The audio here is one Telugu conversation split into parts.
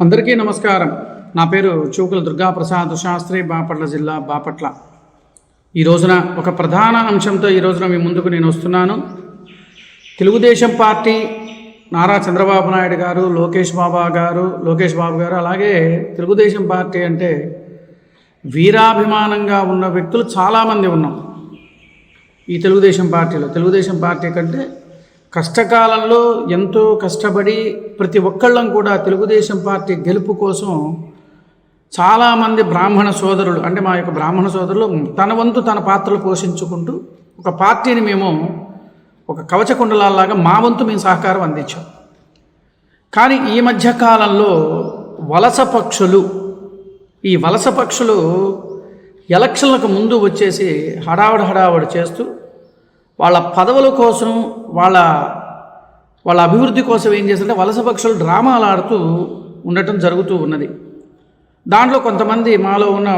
అందరికీ నమస్కారం. నా పేరు చూకుల దుర్గాప్రసాద్ శాస్త్రి, బాపట్ల జిల్లా, బాపట్ల. ఈ రోజున ఒక ప్రధాన అంశంతో ఈ రోజున మీ ముందుకు నేను వస్తున్నాను. తెలుగుదేశం పార్టీ నారా చంద్రబాబు నాయుడు గారు, లోకేష్ బాబు గారు అలాగే తెలుగుదేశం పార్టీ అంటే వీరాభిమానంగా ఉన్న వ్యక్తులు చాలామంది ఉన్నాం ఈ తెలుగుదేశం పార్టీలో. తెలుగుదేశం పార్టీ కంటే కష్టకాలంలో ఎంతో కష్టపడి ప్రతి ఒక్కళ్ళం కూడా తెలుగుదేశం పార్టీ గెలుపు కోసం చాలామంది బ్రాహ్మణ సోదరులు, అంటే మా యొక్క బ్రాహ్మణ సోదరులు తన వంతు తన పాత్రలు పోషించుకుంటూ ఒక పార్టీని మేము ఒక కవచకుండలాగా మా వంతు మేము సహకారం అందించాం. కానీ ఈ మధ్యకాలంలో ఈ వలస పక్షులు ఎలక్షన్లకు ముందు వచ్చేసి హడావడి చేస్తూ వాళ్ళ పదవుల కోసం వాళ్ళ అభివృద్ధి కోసం ఏం చేస్తుంటే వలస పక్షులు డ్రామాలు ఆడుతూ ఉండటం జరుగుతూ ఉన్నది. దాంట్లో కొంతమంది మాలో ఉన్న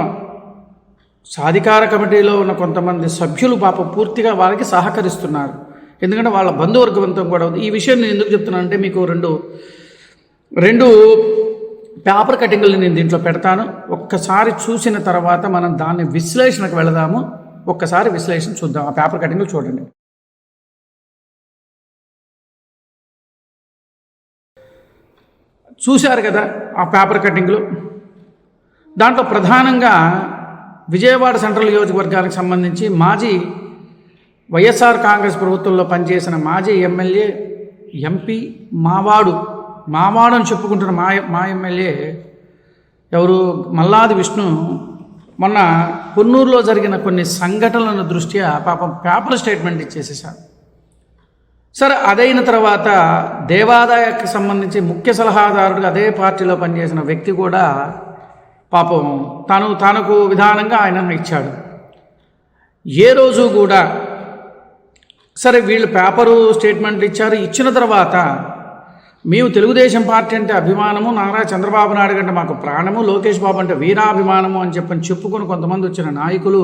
సాధికార కమిటీలో ఉన్న కొంతమంది సభ్యులు పూర్తిగా వాళ్ళకి సహకరిస్తున్నారు. ఎందుకంటే వాళ్ళ బంధువర్గవంతం కూడా ఉంది. ఈ విషయం నేను ఎందుకు చెప్తున్నానంటే మీకు రెండు పేపర్ కటింగ్లు నేను దీంట్లో పెడతాను. ఒక్కసారి చూసిన తర్వాత మనం దాన్ని విశ్లేషణకు వెళదాము. ఒక్కసారి విశ్లేషణ చూద్దాం. ఆ పేపర్ కటింగ్లు చూడండి. చూశారు కదా ఆ పేపర్ కటింగ్లు. దాంట్లో ప్రధానంగా విజయవాడ సెంట్రల్ నియోజకవర్గానికి సంబంధించి మాజీ వైఎస్ఆర్ కాంగ్రెస్ ప్రభుత్వంలో పనిచేసిన మాజీ ఎమ్మెల్యే, ఎంపీ, మావాడు అని చెప్పుకుంటున్న మా ఎమ్మెల్యే ఎవరు, మల్లాది విష్ణు, మొన్న పొన్నూరులో జరిగిన కొన్ని సంఘటనల దృష్ట్యా పాపం పేపర్ స్టేట్మెంట్ ఇచ్చేసేసారు. సరే, అదైన తర్వాత దేవాదాయకు సంబంధించి ముఖ్య సలహాదారుడు అదే పార్టీలో పనిచేసిన వ్యక్తి కూడా పాపం తనకు విధానంగా ఆయన ఇచ్చాడు. ఏ రోజు కూడా సరే వీళ్ళు పేపరు స్టేట్మెంట్లు ఇచ్చారు. ఇచ్చిన తర్వాత మేము తెలుగుదేశం పార్టీ అంటే అభిమానము, నారా చంద్రబాబు నాయుడు అంటే మాకు ప్రాణము, లోకేష్ బాబు అంటే వీరాభిమానము అని చెప్పుకొని కొంతమంది వచ్చిన నాయకులు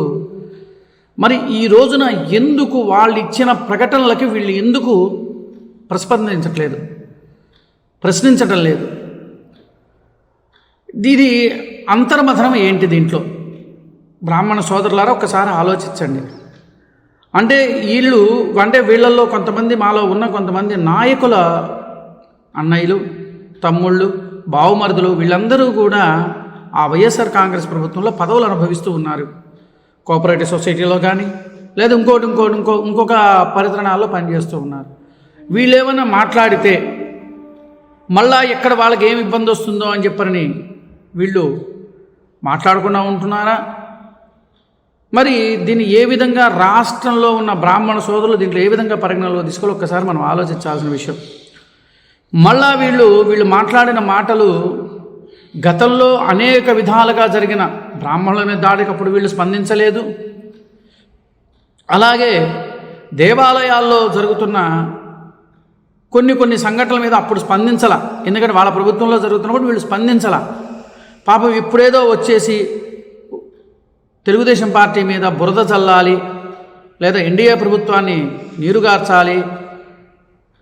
మరి ఈ రోజున ఎందుకు వాళ్ళు ఇచ్చిన ప్రకటనలకి వీళ్ళు ఎందుకు ప్రశ్నించటం లేదు? దీని అంతర్మథనం ఏంటి? దీంట్లో బ్రాహ్మణ సోదరులారా ఒక్కసారి ఆలోచించండి. అంటే వీళ్ళల్లో కొంతమంది, మాలో ఉన్న కొంతమంది నాయకుల అన్నయ్యలు, తమ్ముళ్ళు, బావుమరుదులు వీళ్ళందరూ కూడా ఆ వైఎస్ఆర్ కాంగ్రెస్ ప్రభుత్వంలో పదవులు అనుభవిస్తూ ఉన్నారు. కోఆపరేటివ్ సొసైటీలో కానీ లేదా ఇంకొక పరితరణాల్లో పనిచేస్తూ ఉన్నారు. వీళ్ళు ఏమైనా మాట్లాడితే మళ్ళా ఎక్కడ వాళ్ళకి ఏమి ఇబ్బంది వస్తుందో అని చెప్పని వీళ్ళు మాట్లాడకుండా ఉంటున్నారా? మరి దీన్ని ఏ విధంగా రాష్ట్రంలో ఉన్న బ్రాహ్మణ సోదరులు దీంట్లో ఏ విధంగా పరిగణనలో తీసుకోవాలి ఒక్కసారి మనం ఆలోచించాల్సిన విషయం. మళ్ళా వీళ్ళు మాట్లాడిన మాటలు గతంలో అనేక విధాలుగా జరిగిన బ్రాహ్మణుల మీద దాడికప్పుడు వీళ్ళు స్పందించలేదు. అలాగే దేవాలయాల్లో జరుగుతున్న కొన్ని సంఘటనల మీద అప్పుడు స్పందించాల. ఎందుకంటే వాళ్ళ ప్రభుత్వంలో జరుగుతున్నప్పుడు వీళ్ళు స్పందించాల. పాపం ఇప్పుడేదో వచ్చేసి తెలుగుదేశం పార్టీ మీద బురద చల్లాలి, లేదా ఎన్డీఏ ప్రభుత్వాన్ని నీరుగార్చాలి,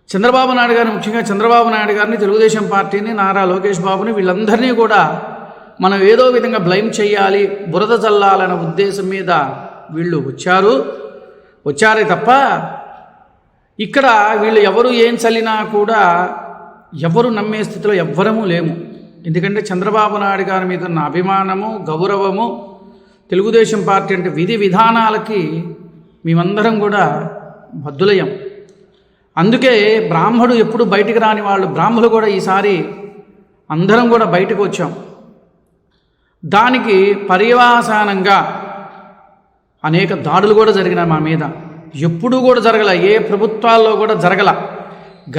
చంద్రబాబు నాయుడు గారిని, ముఖ్యంగా చంద్రబాబు నాయుడు గారిని, తెలుగుదేశం పార్టీని, నారా లోకేష్ బాబుని వీళ్ళందరినీ కూడా మనం ఏదో విధంగా బ్లైమ్ చేయాలి, బురద చల్లాలనే ఉద్దేశం మీద వీళ్ళు వచ్చారే తప్ప ఇక్కడ వీళ్ళు ఎవరు ఏం చల్లినా కూడా ఎవరు నమ్మే స్థితిలో ఎవ్వరము లేము. ఎందుకంటే చంద్రబాబు నాయుడు గారి మీద ఉన్న అభిమానము, గౌరవము, తెలుగుదేశం పార్టీ అంటే విధి విధానాలకి మేమందరం కూడా బద్దులయ్యాం. అందుకే బ్రాహ్మడు ఎప్పుడు బయటికి రాని వాళ్ళు బ్రాహ్మణులు కూడా ఈసారి అందరం కూడా బయటకు వచ్చాం. దానికి పర్యవసానంగా అనేక దాడులు కూడా జరిగినాయి మా మీద. ఎప్పుడూ కూడా జరగల, ఏ ప్రభుత్వాల్లో కూడా జరగల.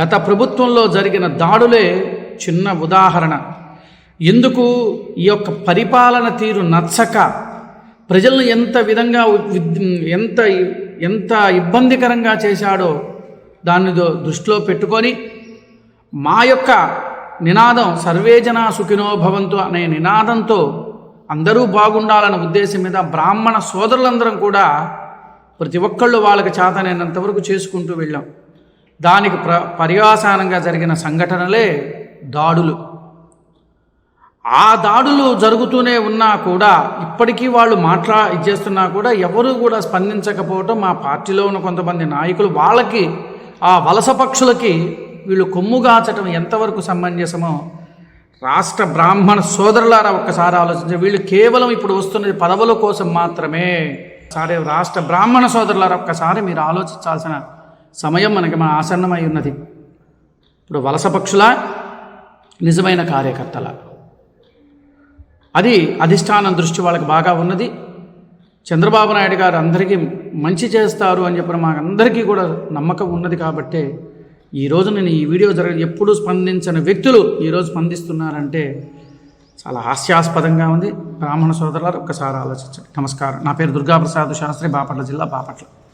గత ప్రభుత్వంలో జరిగిన దాడులే చిన్న ఉదాహరణ. ఎందుకు ఈ యొక్క పరిపాలన తీరు నచ్చక ప్రజలను ఎంత విధంగా ఎంత ఇబ్బందికరంగా చేశాడో దాన్ని దృష్టిలో పెట్టుకొని మా యొక్క నినాదం సర్వే జనా సుఖినో భవంతు అనే నినాదంతో అందరూ బాగుండాలన్న ఉద్దేశం మీద బ్రాహ్మణ సోదరులందరం కూడా ప్రతి ఒక్కళ్ళు వాళ్ళకి చేతనైనంతవరకు చేసుకుంటూ వెళ్ళాం. దానికి పర్యవసానంగా జరిగిన సంఘటనలే దాడులు. ఆ దాడులు జరుగుతూనే ఉన్నా కూడా ఇప్పటికీ వాళ్ళు ఇచ్చేస్తున్నా కూడా ఎవరు కూడా స్పందించకపోవటం, మా పార్టీలో ఉన్న కొంతమంది నాయకులు వాళ్ళకి ఆ వలస పక్షులకి వీళ్ళు కొమ్ముగాచటం ఎంతవరకు సమంజసమో రాష్ట్ర బ్రాహ్మణ సోదరులారా ఒక్కసారి ఆలోచించి, వీళ్ళు కేవలం ఇప్పుడు వస్తున్నది పదవుల కోసం మాత్రమే. సరే రాష్ట్ర బ్రాహ్మణ సోదరులారా ఒక్కసారి మీరు ఆలోచించాల్సిన సమయం మనకి ఆసన్నమై ఉన్నది. ఇప్పుడు వలస పక్షుల నిజమైన కార్యకర్తల అది అధిష్టానం దృష్టి వాళ్ళకి బాగా ఉన్నది. చంద్రబాబు నాయుడు గారు అందరికీ మంచి చేస్తారు అని చెప్పిన మాకందరికీ కూడా నమ్మకం ఉన్నది. కాబట్టే ఈరోజు నేను ఈ వీడియో ఎప్పుడూ స్పందించిన వ్యక్తులు ఈరోజు స్పందిస్తున్నారంటే చాలా హాస్యాస్పదంగా ఉంది. బ్రాహ్మణ సోదరులారు ఒక్కసారి ఆలోచించండి. నమస్కారం. నా పేరు దుర్గాప్రసాద్ శాస్త్రి, బాపట్ల జిల్లా, బాపట్ల.